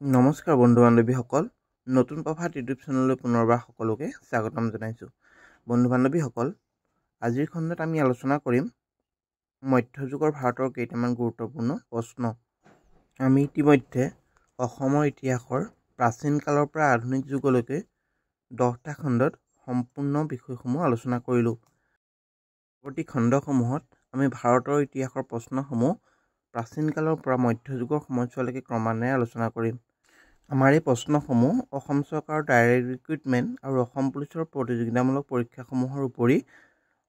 নমস্কাৰ বন্ধু বান্ধৱীসকল, নতুন প্ৰভাত ইউটিউব চেনেললৈ পুনৰবাৰ সকলোকে স্বাগতম জনাইছোঁ। বন্ধু বান্ধৱীসকল, আজিৰ খণ্ডত আমি আলোচনা কৰিম মধ্যযুগৰ ভাৰতৰ কেইটামান গুৰুত্বপূৰ্ণ প্ৰশ্ন। আমি ইতিমধ্যে অসমৰ ইতিহাসৰ প্ৰাচীন কালৰ পৰা আধুনিক যুগলৈকে 10টা খণ্ডত সম্পূৰ্ণ বিষয়সমূহ আলোচনা কৰিলোঁ। পৰৱৰ্তী খণ্ডসমূহত আমি ভাৰতৰ ইতিহাসৰ প্ৰশ্নসমূহ প্ৰাচীন কালৰ পৰা মধ্যযুগৰ সময়ছোৱালৈকে ক্ৰমান্বয়ে আলোচনা কৰিম। আমাৰ এই প্ৰশ্নসমূহ অসম চৰকাৰৰ ডাইৰেক্ট ৰিক্ৰুইটমেণ্ট আৰু অসম পুলিচৰ প্ৰতিযোগিতামূলক পৰীক্ষাসমূহৰ উপৰি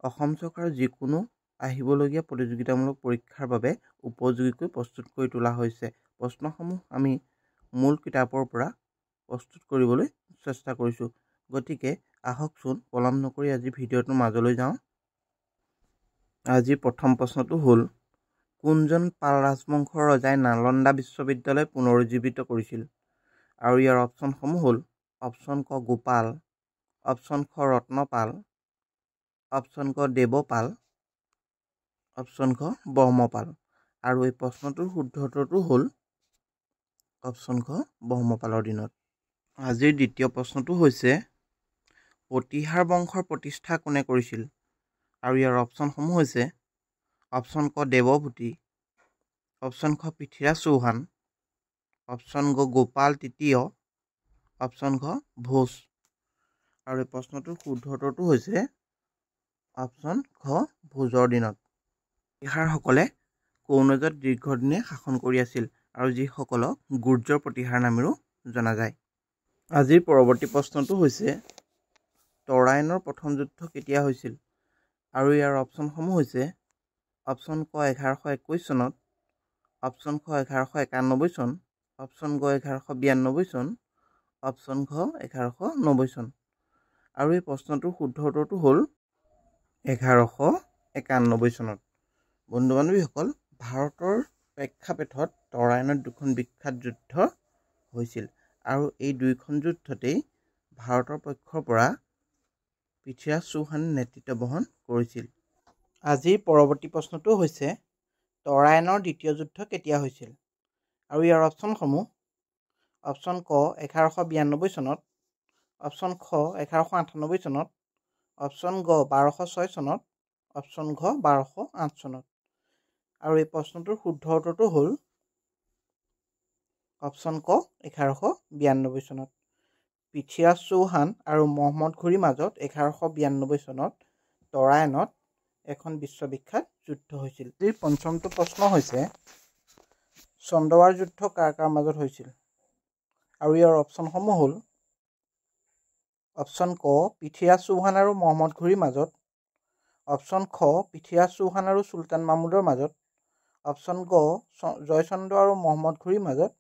অসম চৰকাৰৰ যিকোনো আহিবলগীয়া প্ৰতিযোগিতামূলক পৰীক্ষাৰ বাবে উপযোগীকৈ প্ৰস্তুত কৰি তোলা হৈছে। প্ৰশ্নসমূহ আমি মূল কিতাপৰ পৰা প্ৰস্তুত কৰিবলৈ চেষ্টা কৰিছোঁ। গতিকে আহকচোন পলম নকৰি আজি ভিডিঅ'টোৰ মাজলৈ যাওঁ। আজিৰ প্ৰথম প্ৰশ্নটো হ'ল, কোনজন পাল ৰাজবংশৰ ৰজাই নালন্দা বিশ্ববিদ্যালয় পুনৰুজ্জীৱিত কৰিছিল? আৰু ইয়াৰ অপশ্যনসমূহ হ'ল অপশ্যন ক গোপাল, অপশ্যন খ ৰত্নপাল, অপশ্যন ক দেৱপাল, অপশ্যন খ ব্ৰহ্মপাল। আৰু এই প্ৰশ্নটোৰ শুদ্ধ উত্তৰটো হ'ল অপশ্যন খ ব্ৰহ্মপালৰ দিনত। আজিৰ দ্বিতীয় প্ৰশ্নটো হৈছে, প্ৰতিহাৰ বংশৰ প্ৰতিষ্ঠা কোনে কৰিছিল? আৰু ইয়াৰ অপশ্যনসমূহ হৈছে অপশ্যন ক দেৱভূতি, অপশ্যন খ পৃথ্বীৰাজ চৌহান, অপশ্যন গ গোপাল তৃতীয়, অপশ্যন খ ভোজ। আৰু এই প্ৰশ্নটোৰ শুদ্ধ উত্তৰটো হৈছে অপশ্যন খ ভোজৰ দিনত। প্ৰতিহাৰসকলে কনৌজত দীৰ্ঘদিনে শাসন কৰি আছিল আৰু যিসকলক গুৰ্জৰ প্ৰতিহাৰ নামেৰেও জনা যায়। আজিৰ পৰৱৰ্তী প্ৰশ্নটো হৈছে, তৰাইনৰ প্ৰথম যুদ্ধ কেতিয়া হৈছিল? আৰু ইয়াৰ অপশ্যনসমূহ হৈছে অপশ্যন ক 1121 চনত, অপশ্যন খ 1191 চন, অপশ্যন গ 1192 চন, অপশ্যন খ 1190 চন। আৰু এই প্ৰশ্নটোৰ শুদ্ধ উত্তৰটো হ'ল 1191 চনত। বন্ধু বান্ধৱীসকল, ভাৰতৰ প্ৰেক্ষাপটত তৰাইনত দুখন বিখ্যাত যুদ্ধ হৈছিল আৰু এই দুয়োখন যুদ্ধতেই ভাৰতৰ পক্ষৰ পৰা পৃথ্বীৰাজ চৌহানে নেতৃত্ব বহন কৰিছিল। আজিৰ পৰৱৰ্তী প্ৰশ্নটো হৈছে, তৰাইনৰ দ্বিতীয় যুদ্ধ কেতিয়া হৈছিল? আৰু ইয়াৰ অপশ্যনসমূহ অপশ্যন ক 1192 চনত, অপশ্যন খ 1198 চনত, অপশ্যন গ 1206 চনত, অপশ্যন ঘ 1208 চনত। আৰু এই প্ৰশ্নটোৰ শুদ্ধ উত্তৰটো হ'ল অপশ্যন ক 1192 চনত। পৃথ্বীৰাজ চৌহান আৰু মহম্মদ ঘুৰিৰ মাজত 1192 চনত তৰাইনত এখন বিশ্ববিখ্যাত যুদ্ধ হৈছিল। আজিৰ পঞ্চমটো প্ৰশ্ন হৈছে, চন্দ্ৰৱাৰ যুদ্ধ কাৰ কাৰ মাজত হৈছিল? আৰু ইয়াৰ অপশ্যনসমূহ হ'ল অপশ্যন ক পৃথ্বীৰাজ চৌহান আৰু মহম্মদ ঘুৰিৰ মাজত, অপশ্যন খ পৃথ্বীৰাজ চৌহান আৰু চুলতান মাহমুদৰ মাজত, অপশ্যন গ জয়চন্দ্ৰ আৰু মহম্মদ ঘুৰিৰ মাজত,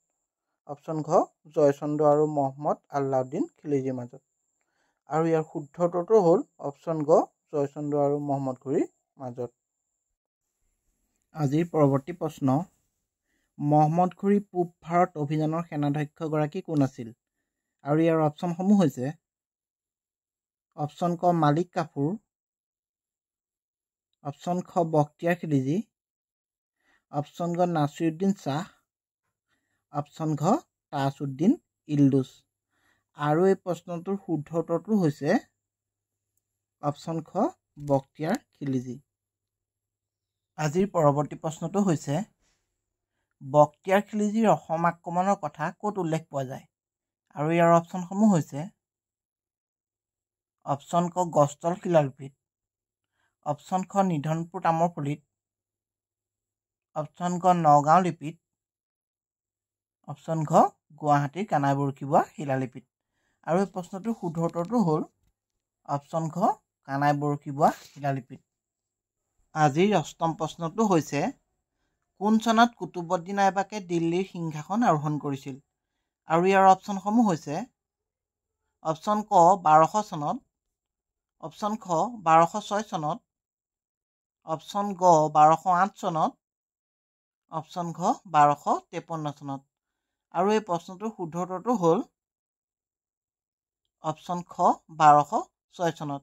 অপশ্যন ঘ জয়চন্দ্ৰ আৰু মহম্মদ আল্লাউদ্দিন খিলজীৰ মাজত। আৰু ইয়াৰ শুদ্ধ উত্তৰটো হ'ল অপশ্যন গ জয়চন্দ্ৰ আৰু মহম্মদ ঘুৰিৰ মাজত। আজিৰ পৰৱৰ্তী প্ৰশ্ন, মহম্মদ ঘুৰি পূব ভাৰত অভিযানৰ সেনাধ্যক্ষগৰাকী কোন আছিল? আৰু ইয়াৰ অপশ্যনসমূহ হৈছে অপশ্যন ক মালিক কাফুৰ, অপশ্যন খ বখতিয়াৰ খিলজী, অপশ্যন গ নাছিৰুদ্দিন শ্বাহ, অপশ্যন ঘ তাজউদ্দিন ইলদুছ। আৰু এই প্ৰশ্নটোৰ শুদ্ধ উত্তৰটো হৈছে অপশ্যন খ বখতিয়াৰ খিলজী। আজিৰ পৰৱৰ্তী প্ৰশ্নটো হৈছে, বখতিয়াৰ খিলজীৰ অসম আক্ৰমণৰ কথা ক'ত উল্লেখ পোৱা যায়? আৰু ইয়াৰ অপশ্যনসমূহ হৈছে অপশ্যন ক গছতল শিলালিপিত, অপশ্যন খ নিধনপুৰ তামৰফলিত, অপশ্যন ক নগাঁও লিপিত, অপশ্যন ঘ গুৱাহাটীৰ কানাই বৰশীবোৱা শিলালিপিত। আৰু এই প্ৰশ্নটোৰ শুদ্ধ উত্তৰটো হ'ল অপশ্যন ঘ কানাই বৰশীবোৱা শিলালিপিত। আজিৰ অষ্টম প্ৰশ্নটো হৈছে, কোন চনত কুতুবউদ্দিন আইবাকে দিল্লীৰ সিংহাসন আৰোহণ কৰিছিল? আৰু ইয়াৰ অপশ্যনসমূহ হৈছে অপশ্যন ক 1200 চনত, অপশ্যন খ 1206 চনত, অপশ্যন গ 1208 চনত, অপশ্যন ঘ 1253 চনত। আৰু এই প্ৰশ্নটোৰ শুদ্ধ উত্তৰটো হ'ল অপশ্যন খ 1206 চনত।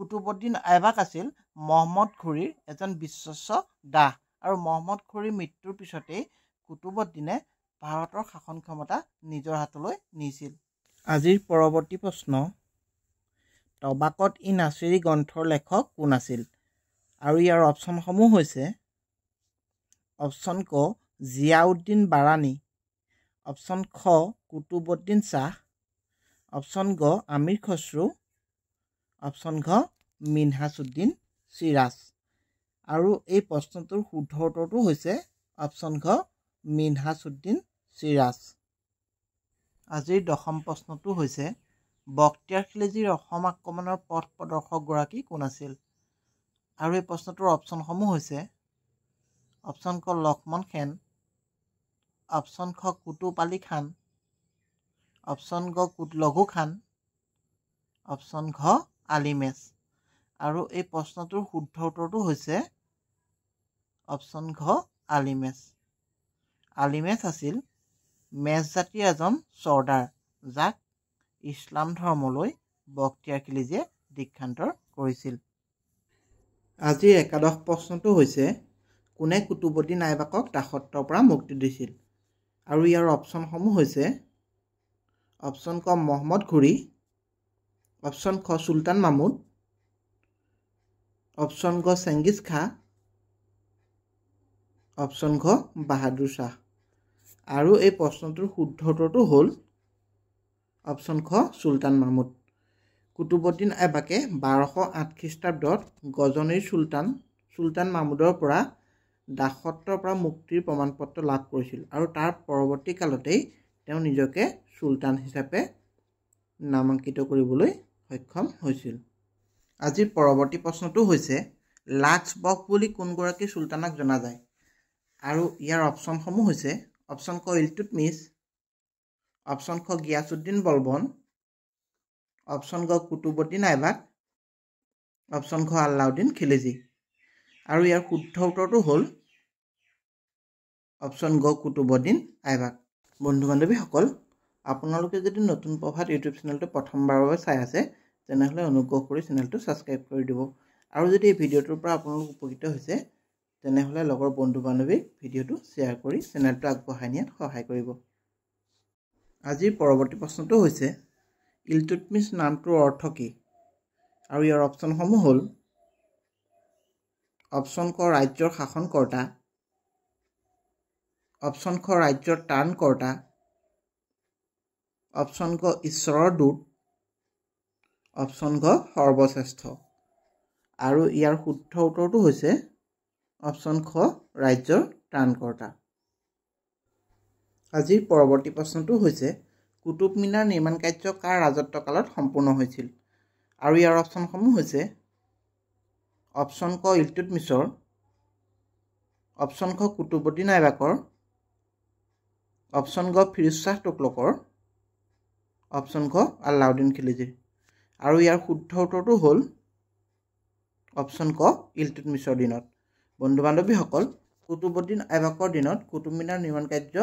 কুতুবউদ্দিন আইবাক আছিল মহম্মদ ঘুৰিৰ এজন বিশ্বস্ত দাস আৰু মহম্মদ ঘুৰিৰ মৃত্যুৰ পিছতেই কুতুবউদ্দিনে ভাৰতৰ শাসন ক্ষমতা নিজৰ হাতলৈ নিছিল। আজিৰ পৰৱৰ্তী প্ৰশ্ন, তবাকত ই নাছিৰী গ্ৰন্থৰ লেখক কোন আছিল? আৰু ইয়াৰ অপশ্যনসমূহ হৈছে অপশ্যন ক জিয়াউদ্দিন বাৰানী, অপশ্যন খ কুতুবুদ্দিন শ্বাহ, অপশ্যন গ আমিৰ খসৰু, অপশ্যন ঘ মিনহাজউদ্দিন চিৰাজ। আৰু এই প্ৰশ্নটোৰ শুদ্ধ উত্তৰটো হৈছে অপশ্যন ঘ মিনহাজউদ্দিন চিৰাজ। আজিৰ দশম প্ৰশ্নটো হৈছে বখতিয়াৰ খিলজীৰ অসম আক্ৰমণৰ পথ প্ৰদৰ্শকগৰাকী কোন আছিল? আৰু এই প্ৰশ্নটোৰ অপশ্যনসমূহ হৈছে অপশ্যন ক লক্ষ্মণ সেন, অপশ্যন খ কুতুব আলী খান, অপশ্যন গ লঘু খান, অপশ্যন ঘ আলিমেজ। আৰু এই প্ৰশ্নটোৰ শুদ্ধ উত্তৰটো হৈছে অপশ্যন ঘ আলিমেজ। আলিমেজ আছিল মেজ জাতিৰ এজন চৰ্দাৰ, যাক ইছলাম ধৰ্মলৈ বখতিয়াৰ খিলজীয়ে দীক্ষান্তৰ কৰিছিল। আজিৰ একাদশ প্ৰশ্নটো হৈছে কোনে কুতুবুদ্দিন আইবাকক দাসত্বৰ পৰা মুক্তি দিছিল? আৰু ইয়াৰ অপশ্যনসমূহ হৈছে অপশ্যন ক মহম্মদ ঘুৰি, অপশ্যন খ চুলতান মাহমুদ, অপশ্যন গ চেংগিজ খাঁ, অপশ্যন ঘ বাহাদুৰ শাহ। আৰু এই প্ৰশ্নটোৰ শুদ্ধ উত্তৰটো হ'ল অপশ্যন খ চুলতান মাহমুদ। কুতুবুদ্দিন আইবাকে 1208 খ্ৰীষ্টাব্দত গজনীৰ চুলতান মাহমুদৰ পৰা দাসত্বৰ পৰা মুক্তিৰ প্ৰমাণপত্ৰ লাভ কৰিছিল আৰু তাৰ পৰৱৰ্তী কালতেই তেওঁ নিজকে চুলতান হিচাপে নামাঙ্কিত কৰিবলৈ সক্ষম হৈছিল। আজিৰ পৰৱৰ্তী প্ৰশ্নটো হৈছে লাক্সবক বুলি কোনগৰাকী চুলতানক জনা যায়? আৰু ইয়াৰ অপশ্যনসমূহ হৈছে অপশ্যন ক ইলতুৎমিছ, অপশ্যন খ গিয়াছুদ্দিন বলবন, অপশ্যন গ কুতুবুদ্দিন আইবাক, অপশ্যন ঘ আলাউদ্দিন খিলজী। আৰু ইয়াৰ শুদ্ধ উত্তৰটো হ'ল অপশ্যন গ কুতুবুদ্দিন আইবাক। বন্ধু বান্ধৱীসকল, আপোনালোকে যদি নতুন প্ৰভাত ইউটিউব চেনেলটো প্ৰথমবাৰৰ বাবে চাই আছে তেনেহ'লে অনুগ্ৰহ কৰি চেনেলটো ছাবস্ক্ৰাইব কৰি দিব। আৰু যদি এই ভিডিঅ'টোৰ পৰা আপোনালোক উপকৃত হৈছে তেনেহ'লে লগৰ বন্ধু বান্ধৱীক ভিডিঅ'টো শ্বেয়াৰ কৰি চেনেলটো আগবঢ়াই নিয়াত সহায় কৰিব। আজিৰ পৰৱৰ্তী প্ৰশ্নটো হৈছে ইলতুৎমিছ নামটোৰ অৰ্থ কি? আৰু ইয়াৰ অপশ্যনসমূহ হ'ল অপশ্যন ক ৰাজ্যৰ শাসনকৰ্তা, অপশ্যন খ ৰাজ্যৰ ত্ৰাণকৰ্তা, অপশ্যন ক ঈশ্বৰৰ দূত, অপশ্যন ঘ সৰ্বশ্ৰেষ্ঠ। আৰু ইয়াৰ শুদ্ধ উত্তৰটো হৈছে অপশ্যন খ ৰাজ্যৰ ত্ৰাণকৰ্তা। আজিৰ পৰৱৰ্তী প্ৰশ্নটো হৈছে কুতুব মিনাৰ নিৰ্মাণ কাৰ্য কাৰ ৰাজত্বকালত সম্পূৰ্ণ হৈছিল? আৰু ইয়াৰ অপশ্যনসমূহ হৈছে অপশ্যন ক ইলতুৎমিছৰ, অপশ্যন খ কুতুবুদ্দিন আইবাকৰ, অপশ্যন গ ফিৰোজ শ্বাহ তুগলকৰ, অপশ্যন ঘ আলাউদ্দিন খিলজীৰ। আৰু ইয়াৰ শুদ্ধ উত্তৰটো হ'ল অপশ্যন ক ইলতুৎমিছৰ দিনত। বন্ধু বান্ধৱীসকল, কুতুবুদ্দিন আইবাকৰ দিনত কুতুব মিনাৰ নিৰ্মাণ কাৰ্য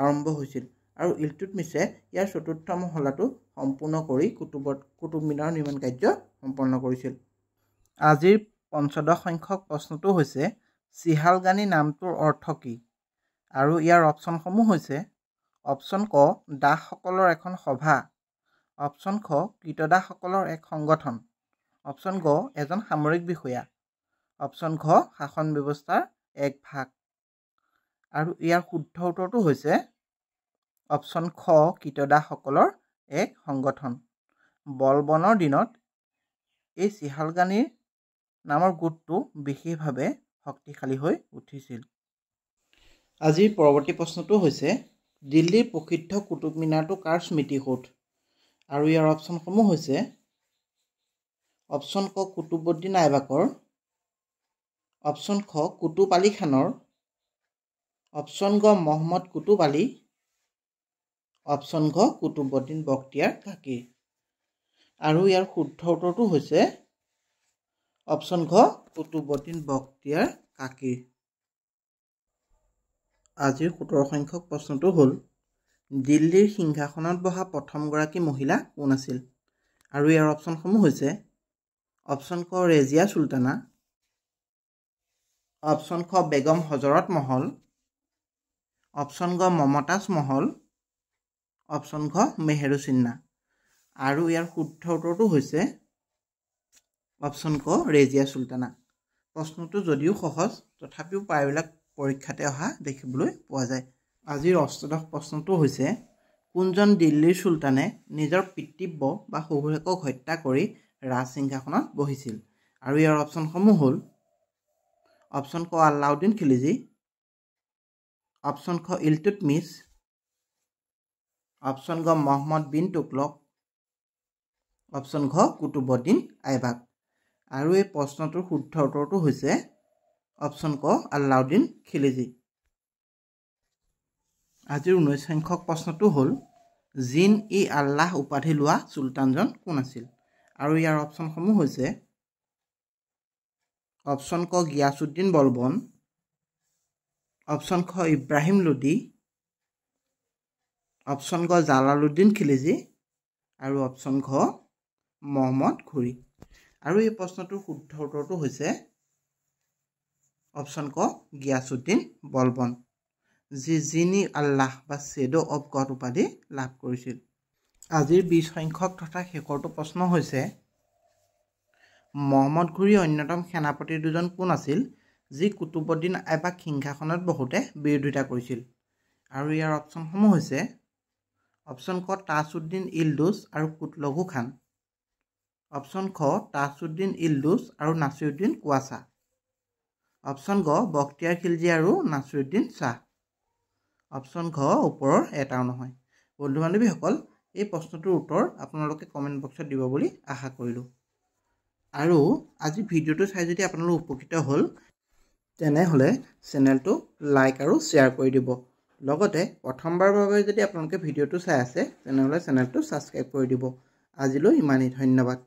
আৰম্ভ হৈছিল আৰু ইলতুৎমিছে ইয়াৰ চতুৰ্থ মহলাটো সম্পূৰ্ণ কৰি কুতুব মিনাৰ নিৰ্মাণ কাৰ্য সম্পন্ন কৰিছিল। আজিৰ পঞ্চদশ সংখ্যক প্ৰশ্নটো হৈছে চিহালগানী নামটোৰ অৰ্থ কি? আৰু ইয়াৰ অপশ্যনসমূহ হৈছে অপশ্যন ক দাসসকলৰ এখন সভা, অপশ্যন খ কৃতদাসসকলৰ এক সংগঠন, অপশ্যন গ এজন সামৰিক বিষয়া, অপশ্যন ঘ শাসন ব্যৱস্থাৰ এক ভাগ। আৰু ইয়াৰ শুদ্ধ উত্তৰটো হৈছে অপশ্যন খ কৃতদাসসকলৰ এক সংগঠন। বলবনৰ দিনত এই চিহালগানীৰ নামৰ গোটটো বিশেষভাৱে শক্তিশালী হৈ উঠিছিল। আজিৰ পৰৱৰ্তী প্ৰশ্নটো হৈছে দিল্লীৰ প্ৰসিদ্ধ কুতুব মিনাৰটো কাৰ স্মৃতিসৌধ? আৰু ইয়াৰ অপশ্যনসমূহ হৈছে অপশ্যন ক কুতুবুদ্দিন আইবাকৰ, অপশ্যন খ কুতুব আলী খানৰ, অপশ্যন গ মহম্মদ কুতুব আলী, অপশ্যন ঘ কুতুবুদ্দিন বখতিয়াৰ কাকীৰ। আৰু ইয়াৰ শুদ্ধ উত্তৰটো হৈছে অপশ্যন ঘ কুতুবুদ্দিন বখতিয়াৰ কাকীৰ। আজিৰ 17 সংখ্যক প্ৰশ্নটো হ'ল দিল্লীৰ সিংহাসনত বহা প্ৰথমগৰাকী মহিলা কোন আছিল? আৰু ইয়াৰ অপশ্যনসমূহ হৈছে অপশ্যন ক ৰেজিয়া চুলতানা, অপশ্যন খ বেগম হজৰত মহল, অপশ্যন গ মমতাজ মহল, অপশ্যন ঘ মেহেৰু চিন্না। আৰু ইয়াৰ শুদ্ধ উত্তৰটো হৈছে অপশ্যন ক ৰেজিয়া চুলতানা। প্ৰশ্নটো যদিও সহজ তথাপিও প্ৰায়বিলাক পৰীক্ষাতে অহা দেখিবলৈ পোৱা যায়। আজিৰ অষ্টাদশ প্ৰশ্নটো হৈছে কোনজন দিল্লীৰ চুলতানে নিজৰ পিতৃব্য বা শহুৰেকক হত্যা কৰি ৰাজসিংহাসনত বহিছিল? আৰু ইয়াৰ অপশ্যনসমূহ হ'ল অপশ্যন ক আলাউদ্দিন খিলজী, অপশ্যন খ ইলতুৎমিছ, অপশ্যন গ মহম্মদ বিন তুগলক, অপশ্যন ঘ কুতুবুদ্দিন আইবাক। আৰু এই প্ৰশ্নটোৰ শুদ্ধ উত্তৰটো হৈছে অপশ্যন ক আলাউদ্দিন খিলজী। আজিৰ 19 সংখ্যক প্ৰশ্নটো হ'ল জিন ই আল্লাহ উপাধি লোৱা চুলতানজন কোন আছিল? আৰু ইয়াৰ অপশ্যনসমূহ হৈছে অপশ্যন ক গিয়াছুদ্দিন বলবন, অপশ্যন খ ইব্ৰাহিম লোডি, অপশ্যন গ জালালুদ্দিন খিলজী আৰু অপশ্যন ঘ মহম্মদ ঘুৰি। আৰু এই প্ৰশ্নটোৰ শুদ্ধ উত্তৰটো হৈছে অপশ্যন ক গিয়াছুদ্দিন বলবন, যি জিনি আল্লাহ বা শ্বেডো অফ গড উপাধি লাভ কৰিছিল। আজিৰ 20 সংখ্যক তথা শেষৰটো প্ৰশ্ন হৈছে মহম্মদ ঘুৰিৰ অন্যতম সেনাপতি দুজন কোন আছিল যি কুতুবুদ্দিন আইবাক সিংহাসনত বহোতে বিৰোধিতা কৰিছিল? আৰু ইয়াৰ অপশ্যনসমূহ হৈছে অপশ্যন ক তাজউদ্দিন ইলদুছ আৰু কুটলঘু খান, অপশ্যন খ তাজউদ্দিন ইলদুছ আৰু নাছিৰুদ্দিন কোৱাচা, অপশ্যন গ বখতিয়াৰ খিলজী আৰু নাছিৰুদ্দিন শ্বাহ, অপশ্যন ঘ ওপৰৰ এটাও নহয়। বন্ধু বান্ধৱীসকল, এই প্ৰশ্নটোৰ উত্তৰ আপোনালোকে কমেণ্ট বক্সত দিব বুলি আশা কৰিলোঁ। আৰু আজি ভিডিঅ'টো চাই যদি আপোনালোক উপকৃত হ'ল তেনেহ'লে চেনেলটো লাইক আৰু শ্বেয়াৰ কৰি দিব। লগতে প্ৰথমবাৰৰ বাবে যদি আপোনালোকে ভিডিঅ'টো চাই আছে তেনেহ'লে চেনেলটো ছাবস্ক্ৰাইব কৰি দিব। আজিলৈ ইমানেই, ধন্যবাদ।